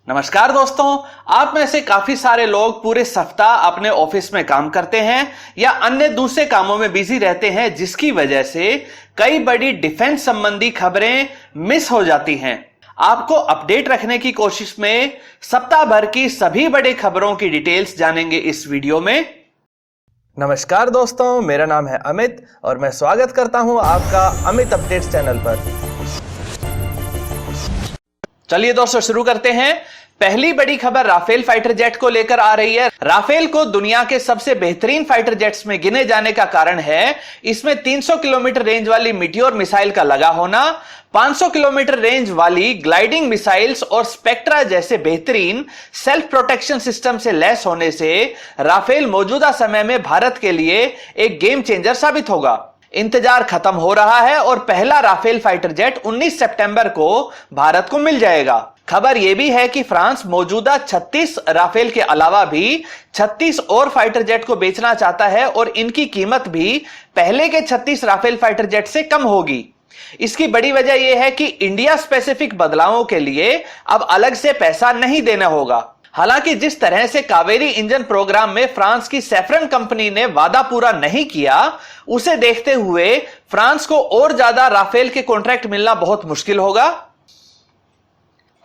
नमस्कार दोस्तों, आप में से काफी सारे लोग पूरे सप्ताह अपने ऑफिस में काम करते हैं या अन्य दूसरे कामों में बिजी रहते हैं, जिसकी वजह से कई बड़ी डिफेंस संबंधी खबरें मिस हो जाती हैं। आपको अपडेट रखने की कोशिश में सप्ताह भर की सभी बड़ी खबरों की डिटेल्स जानेंगे इस वीडियो में। नमस्कार दोस्तों, मेरा नाम है अमित और मैं स्वागत करता हूं आपका अमित अपडेट्स चैनल पर। चलिए दोस्तों शुरू करते हैं। पहली बड़ी खबर राफेल फाइटर जेट को लेकर आ रही है। राफेल को दुनिया के सबसे बेहतरीन फाइटर जेट्स में गिने जाने का कारण है इसमें 300 किलोमीटर रेंज वाली मीटियोर मिसाइल का लगा होना, 500 किलोमीटर रेंज वाली ग्लाइडिंग मिसाइल्स और स्पेक्ट्रा जैसे बेहतरीन सेल्फ प्रोटेक्शन सिस्टम से लैस होने से राफेल मौजूदा समय में भारत के लिए एक गेम चेंजर साबित होगा। इंतजार खत्म हो रहा है और पहला राफेल फाइटर जेट 19 सितंबर को भारत को मिल जाएगा। खबर यह भी है कि फ्रांस मौजूदा 36 राफेल के अलावा भी 36 और फाइटर जेट को बेचना चाहता है और इनकी कीमत भी पहले के 36 राफेल फाइटर जेट से कम होगी। इसकी बड़ी वजह यह है कि इंडिया स्पेसिफिक बदलावों के लिए अब अलग से पैसा नहीं देना होगा। हालांकि जिस तरह से कावेरी इंजन प्रोग्राम में फ्रांस की सैफरन कंपनी ने वादा पूरा नहीं किया, उसे देखते हुए फ्रांस को और ज्यादा राफेल के कॉन्ट्रैक्ट मिलना बहुत मुश्किल होगा।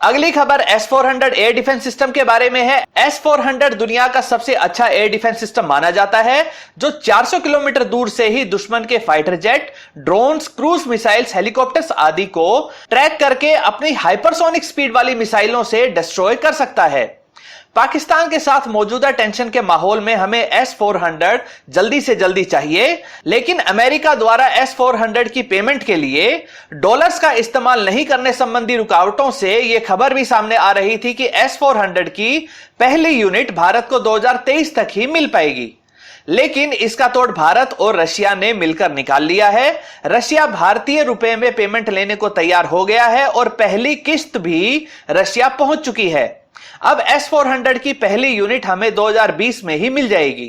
अगली खबर S-400 एयर डिफेंस सिस्टम के बारे में है। S-400 दुनिया का सबसे अच्छा एयर डिफेंस सिस्टम माना जाता है, जो 400 किलोमीटर दूर से ही दुश्मन के fighter jet, drones, cruise missiles, helicopters आदि को ट्रैक करके अपनी हाइपरसोनिक स्पीड वाली मिसाइलों से डिस्ट्रॉय कर सकता है। पाकिस्तान के साथ मौजूदा टेंशन के माहौल में हमें S-400 जल्दी से जल्दी चाहिए, लेकिन अमेरिका द्वारा S-400 की पेमेंट के लिए डॉलर्स का इस्तेमाल नहीं करने संबंधी रुकावटों से यह खबर भी सामने आ रही थी कि S-400 की पहली यूनिट भारत को 2023 तक ही मिल पाएगी। लेकिन इसका तोड़ भारत और रशिया ने मिलकर निकाल लिया है। रशिया भारतीय रुपए में पेमेंट लेने को तैयार हो गया है और पहली किस्त भी रशिया पहुंच चुकी है। अब S-400 की पहली यूनिट हमें 2020 में ही मिल जाएगी।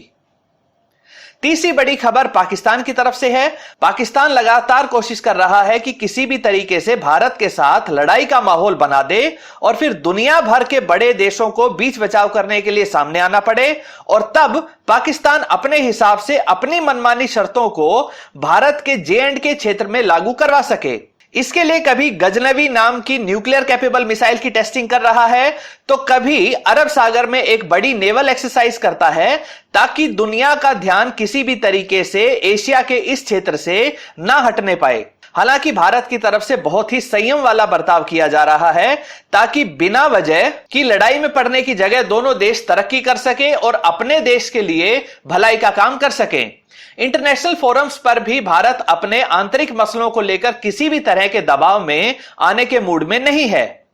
तीसरी बड़ी खबर पाकिस्तान की तरफ से है। पाकिस्तान लगातार कोशिश कर रहा है कि किसी भी तरीके से भारत के साथ लड़ाई का माहौल बना दे और फिर दुनिया भर के बड़े देशों को बीच बचाव करने के लिए सामने आना पड़े और तब पाकिस्तान अपने हिसाब से अपनी मनमानी शर्तों को भारत के J&K क्षेत्र में लागू करवा सके। इसके लिए कभी गजनवी नाम की न्यूक्लियर कैपेबल मिसाइल की टेस्टिंग कर रहा है, तो कभी अरब सागर में एक बड़ी नेवल एक्सरसाइज करता है, ताकि दुनिया का ध्यान किसी भी तरीके से एशिया के इस क्षेत्र से ना हटने पाए। हालांकि भारत की तरफ से बहुत ही संयम वाला बर्ताव किया जा रहा है, ताकि बिना वजह की लड़ाई में पड़ने की जगह दोनों देश तरक्की कर सके और अपने देश के लिए भलाई का काम कर सकें। इंटरनेशनल फोरम्स पर भी भारत अपने आंतरिक मसलों को लेकर किसी भी तरह के दबाव में आने के मूड में नहीं है।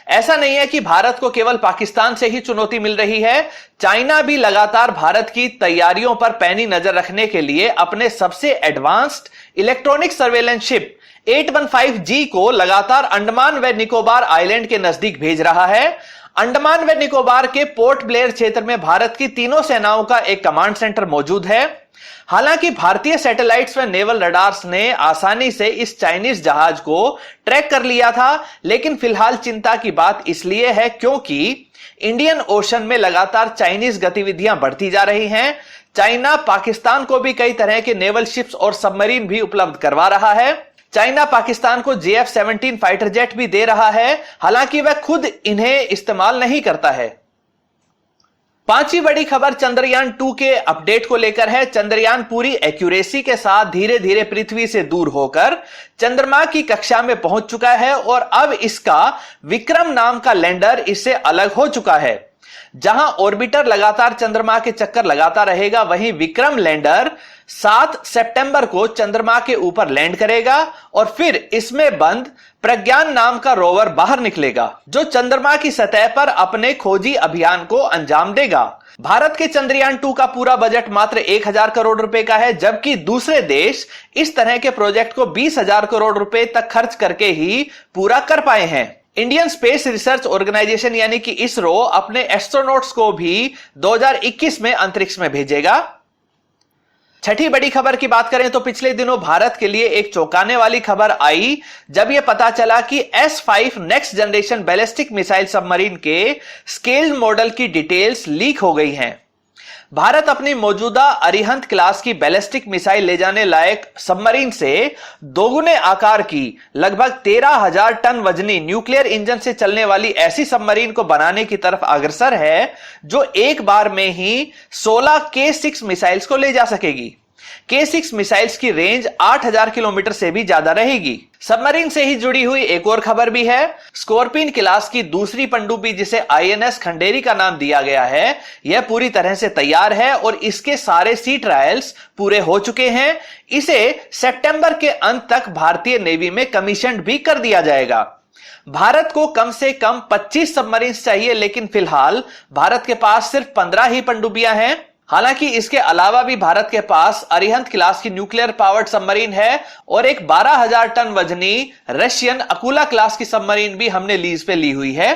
ऐसा नहीं है कि भारत को केवल पाकिस्तान से ही चुनौती मिल रही है। चाइना भी लगातार भारत की तैयारियों पर पैनी नजर रखने के लिए अपने सबसे advanced electronic surveillance ship 815G को लगातार अंडमान व निकोबार आइलैंड के नजदीक भेज रहा है। अंडमान व निकोबार के पोर्ट ब्लेयर क्षेत्र में भारत की तीनों सेनाओं का एक कमांड सेंटर मौजूद है। हालांकि भारतीय सैटेलाइट्स व नेवल रडार्स ने आसानी से इस चाइनीज जहाज को ट्रैक कर लिया था, लेकिन फिलहाल चिंता की बात इसलिए है क्योंकि इंडियन ओशन में लगातार चाइनीज गतिविधियां बढ़ती जा रही हैं। चाइना पाकिस्तान को भी कई तरह के नेवल शिप्स और सबमरीन भी उपलब्ध करवा रहा है। चाइना पाकिस्तान को JF-17 फाइटर जेट भी दे रहा है, हालांकि वह खुद इन्हें इस्तेमाल नहीं करता है। पांचवी बड़ी खबर चंद्रयान 2 के अपडेट को लेकर है। चंद्रयान पूरी एक्यूरेसी के साथ धीरे धीरे पृथ्वी से दूर होकर चंद्रमा की कक्षा में पहुंच चुका है और अब इसका विक्रम नाम का लैंडर इससे अलग हो चुका है। जहां ऑर्बिटर लगातार चंद्रमा के चक्कर लगाता रहेगा, वहीं विक्रम लैंडर 7 सितंबर को चंद्रमा के ऊपर लैंड करेगा और फिर इसमें बंद प्रज्ञान नाम का रोवर बाहर निकलेगा, जो चंद्रमा की सतह पर अपने खोजी अभियान को अंजाम देगा। भारत के चंद्रयान 2 का पूरा बजट मात्र 1000 करोड़ रुपए का है, जबकि दूसरे देश इस तरह के प्रोजेक्ट को 20,000 करोड़ रुपए तक खर्च करके ही पूरा कर पाए हैं। इंडियन स्पेस रिसर्च ऑर्गेनाइजेशन यानी कि इसरो अपने एस्ट्रोनॉट्स को भी 2021 में अंतरिक्ष में भेजेगा। छठी बड़ी खबर की बात करें तो पिछले दिनों भारत के लिए एक चौंकाने वाली खबर आई जब यह पता चला कि S5 next generation ballistic missile submarine के स्केल्ड मॉडल की डिटेल्स लीक हो गई हैं। भारत अपनी मौजूदा अरिहंत क्लास की बैलिस्टिक मिसाइल ले जाने लायक सबमरीन से दोगुने आकार की लगभग 13,000 टन वजनी न्यूक्लियर इंजन से चलने वाली ऐसी सबमरीन को बनाने की तरफ अग्रसर है जो एक बार में ही 16 K6 मिसाइल्स को ले जा सकेगी। K6 मिसाइल्स की रेंज 8,000 किलोमीटर से भी ज्यादा रहेगी। सबमरीन से ही जुड़ी हुई एक और खबर भी है। स्कॉर्पियन क्लास की दूसरी पनडुब्बी जिसे INS खंडेरी का नाम दिया गया है, यह पूरी तरह से तैयार है और इसके सारे सी ट्रायल्स पूरे हो चुके हैं। इसे सितंबर के अंत तक भारतीय नेवी में कमीशन भी कर दिया जाएगा। भारत को कम से कम 25 सबमरीन चाहिए, लेकिन फिलहाल भारत के पास सिर्फ 15 ही पनडुब्बियां हैं। हालांकि इसके अलावा भी भारत के पास अरिहंत क्लास की न्यूक्लियर पावर्ड सबमरीन है और एक 12,000 टन वजनी रशियन अकुला क्लास की सबमरीन भी हमने लीज पे ली हुई है।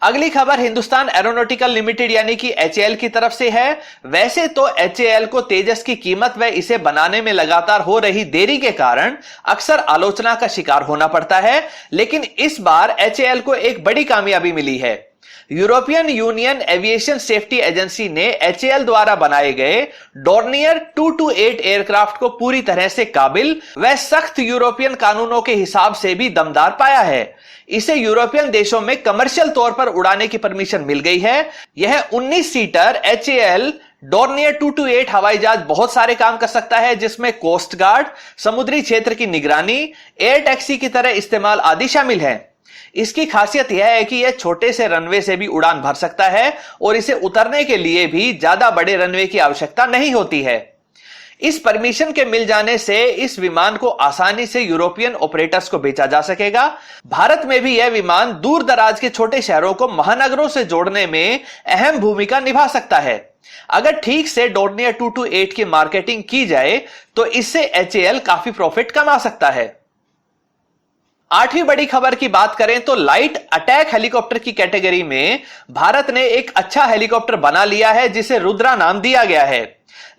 अगली खबर हिंदुस्तान एरोनॉटिकल लिमिटेड यानी कि HAL की तरफ से है। वैसे तो HAL को तेजस की कीमत व इसे बनाने में लगातार हो रही देरी के कारण अक्सर आलोचना का शिकार होना पड़ता है, लेकिन इस बार HAL को एक बड़ी कामयाबी मिली है। European union aviation safety agency ने HAL द्वारा बनाए गए डॉर्नियर 228 एयरक्राफ्ट को पूरी तरह से काबिल व सख्त यूरोपियन कानूनों के हिसाब से भी दमदार पाया है। इसे यूरोपियन देशों में कमर्शियल तौर पर उड़ाने की परमिशन मिल गई है। यह 19 सीटर HAL डॉर्नियर 228 हवाई जहाज बहुत सारे काम कर सकता है, जिसमें कोस्ट गार्ड, समुद्री क्षेत्र की निगरानी, एयर टैक्सी की तरह इस्तेमाल आदि शामिल है। इसकी खासियत यह है कि यह छोटे से रनवे से भी उड़ान भर सकता है और इसे उतरने के लिए भी ज्यादा बड़े रनवे की आवश्यकता नहीं होती है। इस परमिशन के मिल जाने से इस विमान को आसानी से यूरोपियन ऑपरेटर्स को बेचा जा सकेगा। भारत में भी यह विमान दूर दराज के छोटे शहरों को महानगरों से जोड़ने में अहम भूमिका निभा सकता है। अगर ठीक से डॉर्नियर 228 की मार्केटिंग की जाए तो इससे HAL काफी प्रॉफिट कमा सकता है। आठवीं बड़ी खबर की बात करें तो लाइट अटैक हेलीकॉप्टर की कैटेगरी में भारत ने एक अच्छा हेलीकॉप्टर बना लिया है जिसे रुद्रा नाम दिया गया है।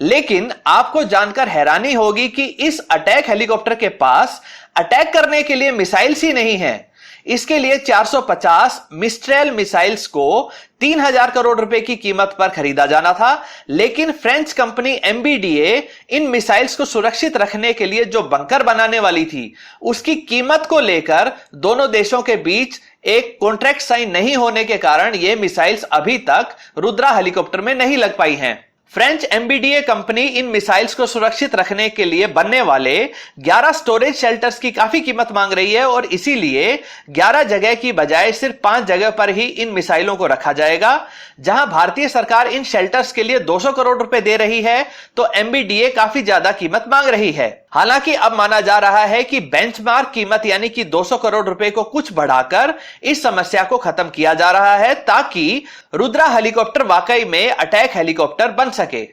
लेकिन आपको जानकर हैरानी होगी कि इस अटैक हेलीकॉप्टर के पास अटैक करने के लिए मिसाइल्स ही नहीं है। इसके लिए 450 मिस्ट्रेल मिसाइल्स को 3,000 करोड़ रुपए की कीमत पर खरीदा जाना था, लेकिन फ्रेंच कंपनी MBDA इन मिसाइल्स को सुरक्षित रखने के लिए जो बंकर बनाने वाली थी, उसकी कीमत को लेकर दोनों देशों के बीच एक कॉन्ट्रैक्ट साइन नहीं होने के कारण ये मिसाइल्स अभी तक रुद्रा हेलीकॉप्टर में नहीं लग पाई हैं। फ्रेंच MBDA कंपनी इन मिसाइल्स को सुरक्षित रखने के लिए बनने वाले 11 स्टोरेज शेल्टर्स की काफी कीमत मांग रही है और इसीलिए 11 जगह की बजाय सिर्फ 5 जगह पर ही इन मिसाइलों को रखा जाएगा। जहां भारतीय सरकार इन शेल्टर्स के लिए 200 करोड़ रुपए दे रही है तो MBDA काफी ज्यादा कीमत मांग रही है। हालांकि अब माना जा रहा है कि बेंचमार्क कीमत यानी कि 200 करोड़ रुपए को कुछ बढ़ाकर इस समस्या को खत्म किया जा रहा है ताकि रुद्रा हेलीकॉप्टर वाकई में अटैक हेलीकॉप्टर बन सके।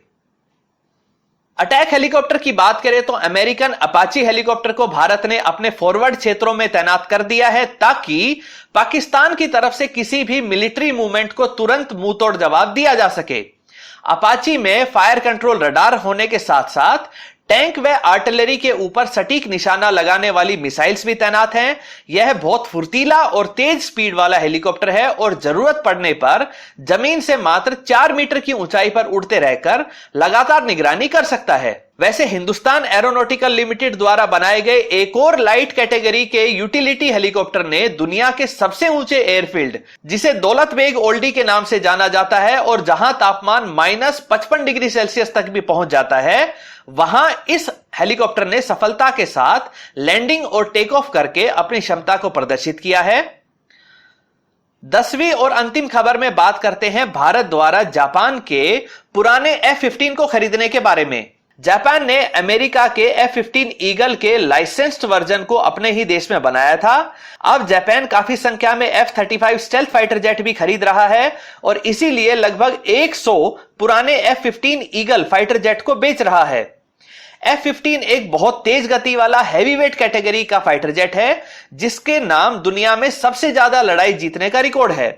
अटैक हेलीकॉप्टर की बात करें तो अमेरिकन अपाची हेलीकॉप्टर को भारत ने अपने फॉरवर्ड क्षेत्रों में तैनात कर दिया है ताकि पाकिस्तान की तरफ से किसी भी मिलिट्री मूवमेंट को तुरंत मुंहतोड़ जवाब दिया जा सके। अपाची में फायर कंट्रोल रडार होने के साथ साथ टैंक व आर्टिलरी के ऊपर सटीक निशाना लगाने वाली मिसाइल्स भी तैनात हैं। यह बहुत फुर्तीला और तेज स्पीड वाला हेलीकॉप्टर है और जरूरत पड़ने पर जमीन से मात्र 4 मीटर की ऊंचाई पर उड़ते रहकर लगातार निगरानी कर सकता है। वैसे हिंदुस्तान एरोनॉटिकल लिमिटेड द्वारा बनाए गए एक और लाइट कैटेगरी के यूटिलिटी हेलीकॉप्टर ने दुनिया के सबसे ऊंचे एयरफील्ड जिसे दौलत बेग ओल्डी के नाम से जाना जाता है और जहां तापमान -55 डिग्री सेल्सियस तक भी पहुंच जाता है, वहां इस हेलीकॉप्टर ने सफलता के साथ लैंडिंग और टेक ऑफ करके अपनी क्षमता को प्रदर्शित किया है। 10वीं और अंतिम खबर में बात करते हैं भारत द्वारा जापान के पुराने F-15 को खरीदने के बारे में। जापान ने अमेरिका के F-15 ईगल के लाइसेंस्ड वर्जन को अपने ही देश में बनाया था। अब जापान काफी संख्या में F-35 स्टेल्थ फाइटर जेट भी खरीद रहा है और इसीलिए लगभग 100 पुराने F-15 ईगल फाइटर जेट को बेच रहा है। F-15 एक बहुत तेज गति वाला हैवीवेट कैटेगरी का फाइटर जेट है जिसके नाम दुनिया में सबसे ज्यादा लड़ाई जीतने का रिकॉर्ड है।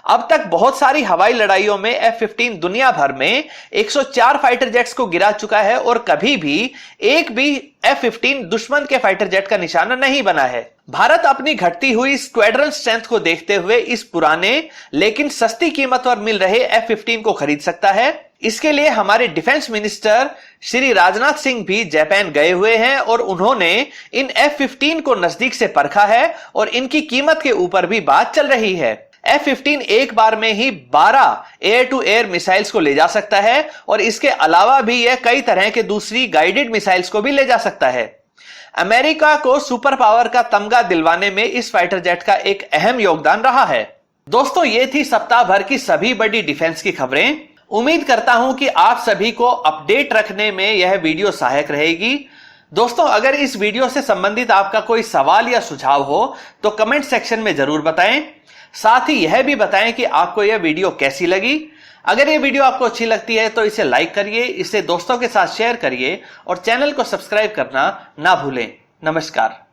अब तक बहुत सारी हवाई लड़ाइयों में F-15 दुनिया भर में 104 फाइटर जेट्स को गिरा चुका है और कभी भी एक भी F-15 दुश्मन के फाइटर जेट का निशाना नहीं बना है। भारत अपनी घटती हुई स्क्वाड्रन स्ट्रेंथ को देखते हुए इस पुराने लेकिन सस्ती कीमत पर मिल रहे F-15 को खरीद सकता है। इसके लिए हमारे डिफेंस मिनिस्टर श्री राजनाथ सिंह भी जापान गए हुए हैं और उन्होंने इन F-15 को नजदीक से परखा है और इनकी कीमत के ऊपर भी बात चल रही है। F-15 एक बार में ही 12 एयर टू एयर मिसाइल्स को ले जा सकता है और इसके अलावा भी यह कई तरह के दूसरी गाइडेड मिसाइल्स को भी ले जा सकता है। अमेरिका को सुपर पावर का तमगा दिलवाने में इस फाइटर जेट का एक अहम योगदान रहा है। दोस्तों, ये थी सप्ताह भर की सभी बड़ी डिफेंस की खबरें। उम्मीद करता हूं कि आप सभी को अपडेट रखने में यह वीडियो सहायक रहेगी। दोस्तों, अगर इस वीडियो से संबंधित आपका कोई सवाल या सुझाव हो तो कमेंट सेक्शन में जरूर बताएं। साथ ही यह भी बताएं कि आपको यह वीडियो कैसी लगी। अगर यह वीडियो आपको अच्छी लगती है तो इसे लाइक करिए, इसे दोस्तों के साथ शेयर करिए और चैनल को सब्सक्राइब करना ना भूलें। नमस्कार।